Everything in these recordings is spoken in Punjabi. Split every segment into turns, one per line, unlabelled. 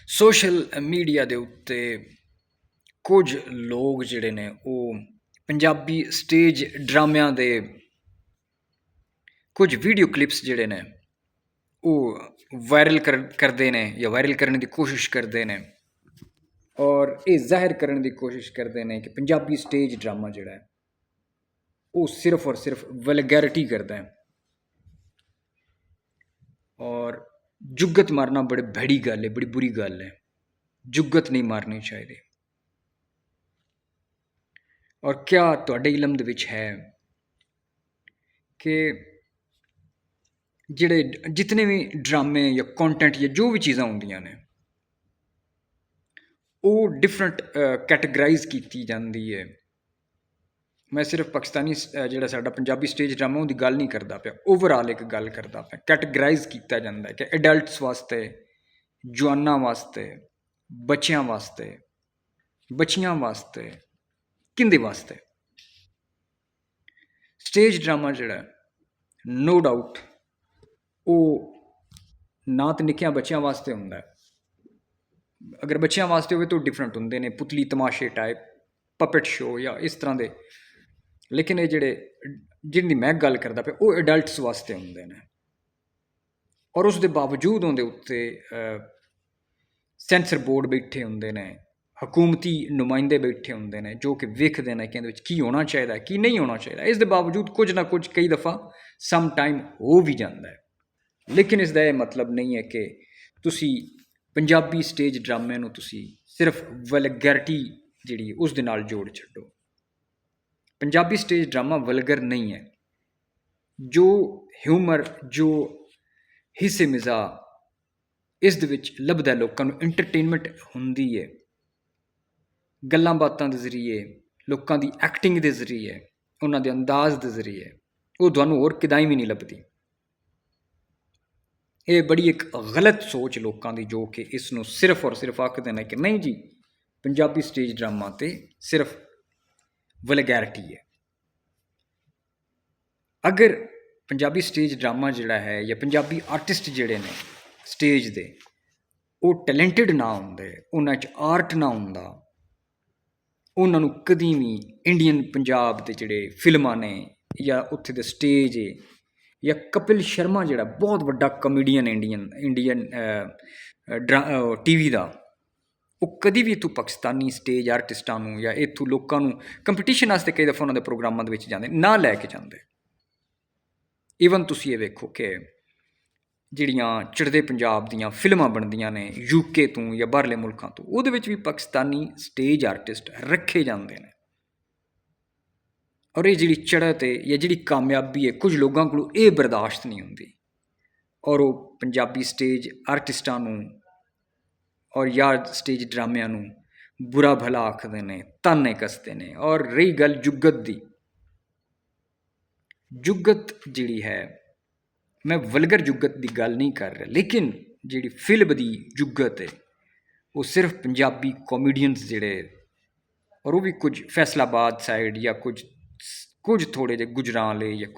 ਸੋਸ਼ਲ ਮੀਡੀਆ ਦੇ ਉੱਤੇ ਕੁਝ ਲੋਕ ਜਿਹੜੇ ਨੇ ਉਹ ਪੰਜਾਬੀ ਸਟੇਜ ਡਰਾਮਿਆਂ ਦੇ ਕੁਝ ਵੀਡੀਓ ਕਲਿੱਪਸ ਜਿਹੜੇ ਨੇ ਉਹ ਵਾਇਰਲ ਕਰਦੇ ਨੇ ਜਾਂ ਵਾਇਰਲ ਕਰਨ ਦੀ ਕੋਸ਼ਿਸ਼ ਕਰਦੇ ਨੇ ਔਰ ਇਹ ਜ਼ਾਹਿਰ ਕਰਨ ਦੀ ਕੋਸ਼ਿਸ਼ ਕਰਦੇ ਨੇ ਕਿ ਪੰਜਾਬੀ ਸਟੇਜ ਡਰਾਮਾ ਜਿਹੜਾ ਹੈ ਉਹ ਸਿਰਫ ਔਰ ਸਿਰਫ ਵਲਗੈਰਿਟੀ ਕਰਦਾ ਹੈ ਔਰ ਜੁਗਤ ਮਾਰਨਾ ਬੜੀ ਭੈੜੀ ਗੱਲ ਹੈ, ਬੜੀ ਬੁਰੀ ਗੱਲ ਹੈ। ਜੁਗਤ ਨਹੀਂ ਮਾਰਨੀ ਚਾਹੀਦੀ। ਔਰ ਕਿਆ ਤੁਹਾਡੇ ਇਲਮ ਦੇ ਵਿੱਚ ਹੈ ਕਿ ਜਿਹੜੇ ਜਿਤਨੇ ਵੀ ਡਰਾਮੇ ਜਾਂ ਕੰਟੈਂਟ ਜਾਂ ਜੋ ਵੀ ਚੀਜ਼ਾਂ ਹੁੰਦੀਆਂ ਨੇ ਉਹ ਡਿਫਰੈਂਟ ਕੈਟੇਗਰਾਈਜ਼ ਕੀਤੀ ਜਾਂਦੀ ਹੈ। ਮੈਂ ਸਿਰਫ ਪਾਕਿਸਤਾਨੀ ਜਿਹੜਾ ਸਾਡਾ ਪੰਜਾਬੀ ਸਟੇਜ ਡਰਾਮਾ ਉਹਦੀ ਗੱਲ ਨਹੀਂ ਕਰਦਾ ਪਿਆ, ਓਵਰਆਲ ਇੱਕ ਗੱਲ ਕਰਦਾ ਪਿਆ। ਕੈਟੇਗਰਾਈਜ਼ ਕੀਤਾ ਜਾਂਦਾ ਹੈ ਕਿ ਐਡਲਟਸ ਵਾਸਤੇ, ਜਵਾਨਾਂ ਵਾਸਤੇ, ਬੱਚਿਆਂ ਵਾਸਤੇ, ਬੱਚੀਆਂ ਵਾਸਤੇ, ਕਿੰਦੇ ਵਾਸਤੇ। ਸਟੇਜ ਡਰਾਮਾ ਜਿਹੜਾ ਨੋ ਡਾਊਟ ਉਹ ਨਾ ਤਾਂ ਨਿੱਕਿਆਂ ਬੱਚਿਆਂ ਵਾਸਤੇ ਹੁੰਦਾ, ਅਗਰ ਬੱਚਿਆਂ ਵਾਸਤੇ ਹੋਵੇ ਤਾਂ ਡਿਫਰੈਂਟ ਹੁੰਦੇ ਨੇ, ਪੁਤਲੀ ਤਮਾਸ਼ੇ ਟਾਈਪ, ਪਪਟ ਸ਼ੋ ਜਾਂ ਇਸ ਤਰ੍ਹਾਂ ਦੇ। ਲੇਕਿਨ ਇਹ ਜਿਹਦੀ ਮੈਂ ਗੱਲ ਕਰਦਾ ਪਿਆ ਉਹ ਐਡਲਟਸ ਵਾਸਤੇ ਹੁੰਦੇ ਨੇ ਔਰ ਉਸ ਦੇ ਬਾਵਜੂਦ ਉਹਦੇ ਉੱਤੇ ਸੈਂਸਰ ਬੋਰਡ ਬੈਠੇ ਹੁੰਦੇ ਨੇ, ਹਕੂਮਤੀ ਨੁਮਾਇੰਦੇ ਬੈਠੇ ਹੁੰਦੇ ਨੇ ਜੋ ਕਿ ਵੇਖਦੇ ਨੇ ਕਿ ਇਹਦੇ ਵਿੱਚ ਕੀ ਹੋਣਾ ਚਾਹੀਦਾ, ਕੀ ਨਹੀਂ ਹੋਣਾ ਚਾਹੀਦਾ। ਇਸ ਦੇ ਬਾਵਜੂਦ ਕੁਝ ਨਾ ਕੁਝ ਕਈ ਦਫਾ ਸਮ ਟਾਈਮ ਹੋ ਵੀ ਜਾਂਦਾ ਹੈ। ਲੇਕਿਨ ਇਸ ਦਾ ਇਹ ਮਤਲਬ ਨਹੀਂ ਹੈ ਕਿ ਤੁਸੀਂ ਪੰਜਾਬੀ ਸਟੇਜ ਡਰਾਮੇ ਨੂੰ ਤੁਸੀਂ ਸਿਰਫ ਵਲਗੈਰਿਟੀ ਜਿਹੜੀ ਉਸ ਦੇ ਨਾਲ ਜੋੜ ਛੱਡੋ। ਪੰਜਾਬੀ ਸਟੇਜ ਡਰਾਮਾ ਵਲਗਰ ਨਹੀਂ ਹੈ। ਜੋ ਹਿਊਮਰ, ਜੋ ਹਿੱਸੇ ਮਿਜ਼ਾਹ ਇਸ ਦੇ ਵਿੱਚ ਲੱਭਦਾ, ਲੋਕਾਂ ਨੂੰ ਇੰਟਰਟੇਨਮੈਂਟ ਹੁੰਦੀ ਹੈ ਗੱਲਾਂ ਬਾਤਾਂ ਦੇ ਜ਼ਰੀਏ, ਲੋਕਾਂ ਦੀ ਐਕਟਿੰਗ ਦੇ ਜ਼ਰੀਏ, ਉਹਨਾਂ ਦੇ ਅੰਦਾਜ਼ ਦੇ ਜ਼ਰੀਏ, ਉਹ ਤੁਹਾਨੂੰ ਹੋਰ ਕਿਦਾਈ ਵੀ ਨਹੀਂ ਲੱਭਦੀ। ਇਹ ਬੜੀ ਇੱਕ ਗਲਤ ਸੋਚ ਲੋਕਾਂ ਦੀ ਜੋ ਕਿ ਇਸ ਨੂੰ ਸਿਰਫ ਔਰ ਸਿਰਫ ਆਖਦੇ ਨੇ ਕਿ ਨਹੀਂ ਜੀ ਪੰਜਾਬੀ ਸਟੇਜ ਡਰਾਮਾ ਤੇ ਸਿਰਫ ਵਲਗੈਰਿਟੀ ਹੈ। ਅਗਰ ਪੰਜਾਬੀ ਸਟੇਜ ਡਰਾਮਾ ਜਿਹੜਾ ਹੈ ਜਾਂ ਪੰਜਾਬੀ ਆਰਟਿਸਟ ਜਿਹੜੇ ਨੇ ਸਟੇਜ ਦੇ ਉਹ ਟੈਲੈਂਟਡ ਨਾ ਹੁੰਦੇ, ਉਹਨਾਂ 'ਚ ਆਰਟ ਨਾ ਹੁੰਦਾ, ਉਹਨਾਂ ਨੂੰ ਕਦੀ ਵੀ ਇੰਡੀਅਨ ਪੰਜਾਬ ਦੇ ਜਿਹੜੇ ਫਿਲਮਾਂ ਨੇ ਜਾਂ ਉੱਥੇ ਦੇ ਸਟੇਜ ਹੈ ਜਾਂ ਕਪਿਲ ਸ਼ਰਮਾ ਜਿਹੜਾ ਬਹੁਤ ਵੱਡਾ ਕਮੇਡੀਅਨ ਇੰਡੀਅਨ TV ਦਾ, ਉਹ ਕਦੀ ਵੀ ਇੱਥੋਂ ਪਾਕਿਸਤਾਨੀ ਸਟੇਜ ਆਰਟਿਸਟਾਂ ਨੂੰ ਜਾਂ ਇੱਥੋਂ ਲੋਕਾਂ ਨੂੰ ਕੰਪੀਟੀਸ਼ਨ ਵਾਸਤੇ ਕਈ ਦਫਾ ਉਹਨਾਂ ਦੇ ਪ੍ਰੋਗਰਾਮਾਂ ਦੇ ਵਿੱਚ ਜਾਂਦੇ ਨਾ ਲੈ ਕੇ ਜਾਂਦੇ। ਈਵਨ ਤੁਸੀਂ ਇਹ ਵੇਖੋ ਕਿ ਜਿਹੜੀਆਂ ਚੜ੍ਹਦੇ ਪੰਜਾਬ ਦੀਆਂ ਫਿਲਮਾਂ ਬਣਦੀਆਂ ਨੇ UK ਤੋਂ ਜਾਂ ਬਾਹਰਲੇ ਮੁਲਕਾਂ ਤੋਂ, ਉਹਦੇ ਵਿੱਚ ਵੀ ਪਾਕਿਸਤਾਨੀ ਸਟੇਜ ਆਰਟਿਸਟ ਰੱਖੇ ਜਾਂਦੇ ਨੇ। ਔਰ ਇਹ ਜਿਹੜੀ ਚੜ੍ਹਤ ਹੈ ਜਾਂ ਜਿਹੜੀ ਕਾਮਯਾਬੀ ਹੈ ਕੁਝ ਲੋਕਾਂ ਕੋਲੋਂ ਇਹ ਬਰਦਾਸ਼ਤ ਨਹੀਂ ਹੁੰਦੀ ਔਰ ਉਹ ਪੰਜਾਬੀ ਸਟੇਜ ਆਰਟਿਸਟਾਂ ਨੂੰ ਔਰ ਯਾਰ ਸਟੇਜ ਡਰਾਮਿਆਂ ਨੂੰ ਬੁਰਾ ਭਲਾ ਆਖਦੇ ਨੇ, ਤਾਨੇ ਕੱਸਦੇ ਨੇ। ਔਰ ਰਹੀ ਗੱਲ ਜੁਗਤ ਦੀ, ਜੁਗਤ ਜਿਹੜੀ ਹੈ, ਮੈਂ ਵਲਗਰ ਜੁਗਤ ਦੀ ਗੱਲ ਨਹੀਂ ਕਰ ਰਿਹਾ, ਲੇਕਿਨ ਜਿਹੜੀ ਫਿਲਮ ਦੀ ਜੁਗਤ ਹੈ ਉਹ ਸਿਰਫ ਪੰਜਾਬੀ ਕਾਮੇਡੀਅਨਸ ਜਿਹੜੇ, ਔਰ ਉਹ ਵੀ ਕੁਝ ਫੈਸਲਾਬਾਦ ਸਾਈਡ ਜਾਂ ਕੁਝ ਥੋੜ੍ਹੇ ਜਿਹੇ ਗੁਜਰਾਂਵਾਲੇ ਜਾਂ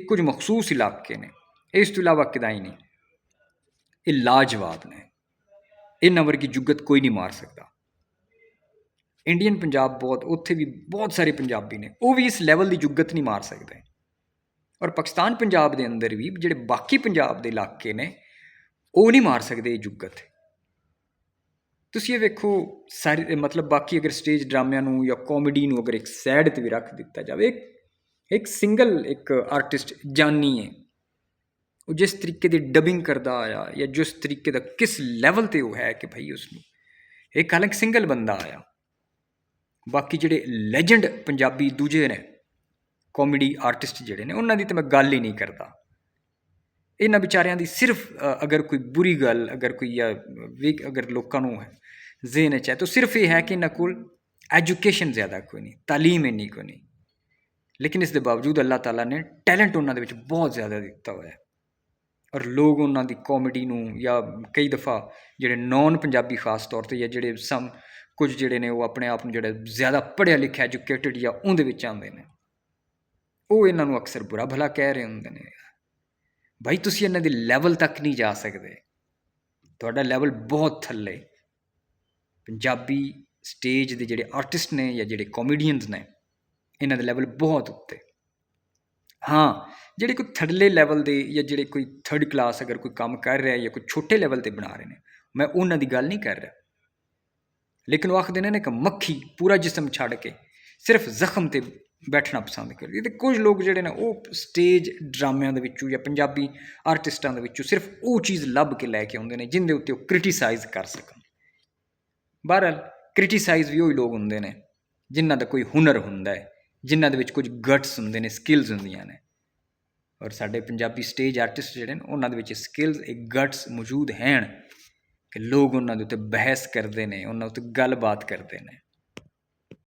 ਕੁਝ ਮਖਸੂਸ ਇਲਾਕੇ ਨੇ, ਇਸ ਤੋਂ ਇਲਾਵਾ ਕਿਦਾਈ ਨਹੀਂ। ਇਹ ਲਾਜਵਾਬ ਨੇ, ਇਹਨਾਂ ਵਰਗੀ ਜੁਗਤ ਕੋਈ ਨਹੀਂ ਮਾਰ ਸਕਦਾ। ਇੰਡੀਅਨ ਪੰਜਾਬ ਬਹੁਤ, ਉੱਥੇ ਵੀ ਬਹੁਤ ਸਾਰੇ ਪੰਜਾਬੀ ਨੇ, ਉਹ ਵੀ ਇਸ ਲੈਵਲ ਦੀ ਜੁਗਤ ਨਹੀਂ ਮਾਰ ਸਕਦੇ। ਔਰ ਪਾਕਿਸਤਾਨ ਪੰਜਾਬ ਦੇ ਅੰਦਰ ਵੀ ਜਿਹੜੇ ਬਾਕੀ ਪੰਜਾਬ ਦੇ ਇਲਾਕੇ ਨੇ ਉਹ ਨਹੀਂ ਮਾਰ ਸਕਦੇ ਇਹ ਜੁਗਤ। ਤੁਸੀਂ ਇਹ ਵੇਖੋ ਸਾਰੇ ਮਤਲਬ ਬਾਕੀ ਅਗਰ ਸਟੇਜ ਡਰਾਮਿਆਂ ਨੂੰ ਜਾਂ ਕਾਮੇਡੀ ਨੂੰ ਅਗਰ ਇੱਕ ਸਾਈਡ 'ਤੇ ਵੀ ਰੱਖ ਦਿੱਤਾ ਜਾਵੇ, ਇੱਕ ਸਿੰਗਲ ਇੱਕ ਆਰਟਿਸਟ ਜਾਨੀ ਹੈ, ਉਹ ਜਿਸ ਤਰੀਕੇ ਦੀ ਡਬਿੰਗ ਕਰਦਾ ਆਇਆ ਜਾਂ ਜਿਸ ਤਰੀਕੇ ਦਾ ਕਿਸ ਲੈਵਲ 'ਤੇ ਉਹ ਹੈ ਕਿ ਭਾਈ ਉਸਨੂੰ ਇੱਕ ਹਾਲਾਂਕਿ ਸਿੰਗਲ ਬੰਦਾ ਆਇਆ। ਬਾਕੀ ਜਿਹੜੇ ਲੈਜੈਂਡ ਪੰਜਾਬੀ ਦੂਜੇ ਨੇ ਕਾਮੇਡੀ ਆਰਟਿਸਟ ਜਿਹੜੇ ਨੇ ਉਹਨਾਂ ਦੀ ਤਾਂ ਮੈਂ ਗੱਲ ਹੀ ਨਹੀਂ ਕਰਦਾ। ਇਹਨਾਂ ਵਿਚਾਰਿਆਂ ਦੀ ਸਿਰਫ ਅਗਰ ਕੋਈ ਬੁਰੀ ਗੱਲ ਅਗਰ ਕੋਈ ਅਗਰ ਲੋਕਾਂ ਨੂੰ ਜ਼ੇਨ 'ਚ ਹੈ ਤਾਂ ਸਿਰਫ ਇਹ ਹੈ ਕਿ ਇਹਨਾਂ ਕੋਲ ਐਜੂਕੇਸ਼ਨ ਜ਼ਿਆਦਾ ਕੋਈ ਨਹੀਂ, ਤਾਲੀਮ ਇੰਨੀ ਕੋਈ ਨਹੀਂ, ਲੇਕਿਨ ਇਸ ਦੇ ਬਾਵਜੂਦ ਅੱਲਾਹ ਤਾਲਾ ਨੇ ਟੈਲੈਂਟ ਉਹਨਾਂ ਦੇ ਵਿੱਚ ਬਹੁਤ ਜ਼ਿਆਦਾ ਦਿੱਤਾ ਹੋਇਆ ਔਰ ਲੋਕ ਉਹਨਾਂ ਦੀ ਕਾਮੇਡੀ ਨੂੰ ਜਾਂ ਕਈ ਦਫਾ ਜਿਹੜੇ ਨੌਨ ਪੰਜਾਬੀ ਖਾਸ ਤੌਰ 'ਤੇ ਜਾਂ ਜਿਹੜੇ ਕੁਝ ਜਿਹੜੇ ਨੇ ਉਹ ਆਪਣੇ ਆਪ ਨੂੰ ਜਿਹੜੇ ਜ਼ਿਆਦਾ ਪੜ੍ਹਿਆ ਲਿਖਿਆ ਐਜੂਕੇਟਡ ਜਾਂ ਉਹਦੇ ਵਿੱਚ ਆਉਂਦੇ ਨੇ, ਉਹ ਇਹਨਾਂ ਨੂੰ ਅਕਸਰ ਬੁਰਾ ਭਲਾ ਕਹਿ ਰਹੇ ਹੁੰਦੇ ਨੇ। ਭਾਈ ਤੁਸੀਂ ਇਹਨਾਂ ਦੇ ਲੈਵਲ ਤੱਕ ਨਹੀਂ ਜਾ ਸਕਦੇ, ਤੁਹਾਡਾ ਲੈਵਲ ਬਹੁਤ ਥੱਲੇ। ਪੰਜਾਬੀ ਸਟੇਜ ਦੇ ਜਿਹੜੇ ਆਰਟਿਸਟ ਨੇ ਜਾਂ ਜਿਹੜੇ ਕਾਮੇਡੀਅਨਸ ਨੇ ਇਹਨਾਂ ਦਾ ਲੈਵਲ ਬਹੁਤ ਉੱਤੇ। ਹਾਂ, ਜਿਹੜੇ ਕੋਈ ਥਰਡਲੇ ਲੈਵਲ ਦੇ ਜਾਂ ਜਿਹੜੇ ਕੋਈ ਥਰਡ ਕਲਾਸ ਅਗਰ ਕੋਈ ਕੰਮ ਕਰ ਰਿਹਾ ਜਾਂ ਕੋਈ ਛੋਟੇ ਲੈਵਲ 'ਤੇ ਬਣਾ ਰਹੇ ਨੇ, ਮੈਂ ਉਹਨਾਂ ਦੀ ਗੱਲ ਨਹੀਂ ਕਰ ਰਿਹਾ, ਲੇਕਿਨ ਉਹ ਆਖਦੇ ਨੇ ਕਿ ਮੱਖੀ ਪੂਰਾ ਜਿਸਮ ਛੱਡ ਕੇ ਸਿਰਫ ਜ਼ਖਮ 'ਤੇ ਬੈਠਣਾ ਪਸੰਦ ਕਰਦੀ। ਅਤੇ ਕੁਝ ਲੋਕ ਜਿਹੜੇ ਨੇ ਉਹ ਸਟੇਜ ਡਰਾਮਿਆਂ ਦੇ ਵਿੱਚੋਂ ਜਾਂ ਪੰਜਾਬੀ ਆਰਟਿਸਟਾਂ ਦੇ ਵਿੱਚੋਂ ਸਿਰਫ ਉਹ ਚੀਜ਼ ਲੱਭ ਕੇ ਲੈ ਕੇ ਆਉਂਦੇ ਨੇ ਜਿਹਦੇ ਉੱਤੇ ਉਹ ਕ੍ਰਿਟੀਸਾਈਜ਼ ਕਰ ਸਕਣ। ਬਹਰਹਾਲ ਕ੍ਰਿਟੀਸਾਈਜ਼ ਵੀ ਉਹੀ ਲੋਕ ਹੁੰਦੇ ਨੇ ਜਿਨ੍ਹਾਂ ਦਾ ਕੋਈ ਹੁਨਰ ਹੁੰਦਾ ਹੈ, ਜਿਨ੍ਹਾਂ ਦੇ ਵਿੱਚ ਕੁਝ ਗਟਸ ਹੁੰਦੇ ਨੇ, ਸਕਿੱਲਸ ਹੁੰਦੀਆਂ ਨੇ। ਔਰ ਸਾਡੇ ਪੰਜਾਬੀ ਸਟੇਜ ਆਰਟਿਸਟ ਜਿਹੜੇ ਨੇ ਉਹਨਾਂ ਦੇ ਵਿੱਚ ਸਕਿੱਲਸ, ਇੱਕ ਗਟਸ ਮੌਜੂਦ ਹਨ ਕਿ ਲੋਕ ਉਹਨਾਂ ਦੇ ਉੱਤੇ ਬਹਿਸ ਕਰਦੇ ਨੇ, ਉਹਨਾਂ ਉੱਤੇ ਗੱਲਬਾਤ ਕਰਦੇ ਨੇ।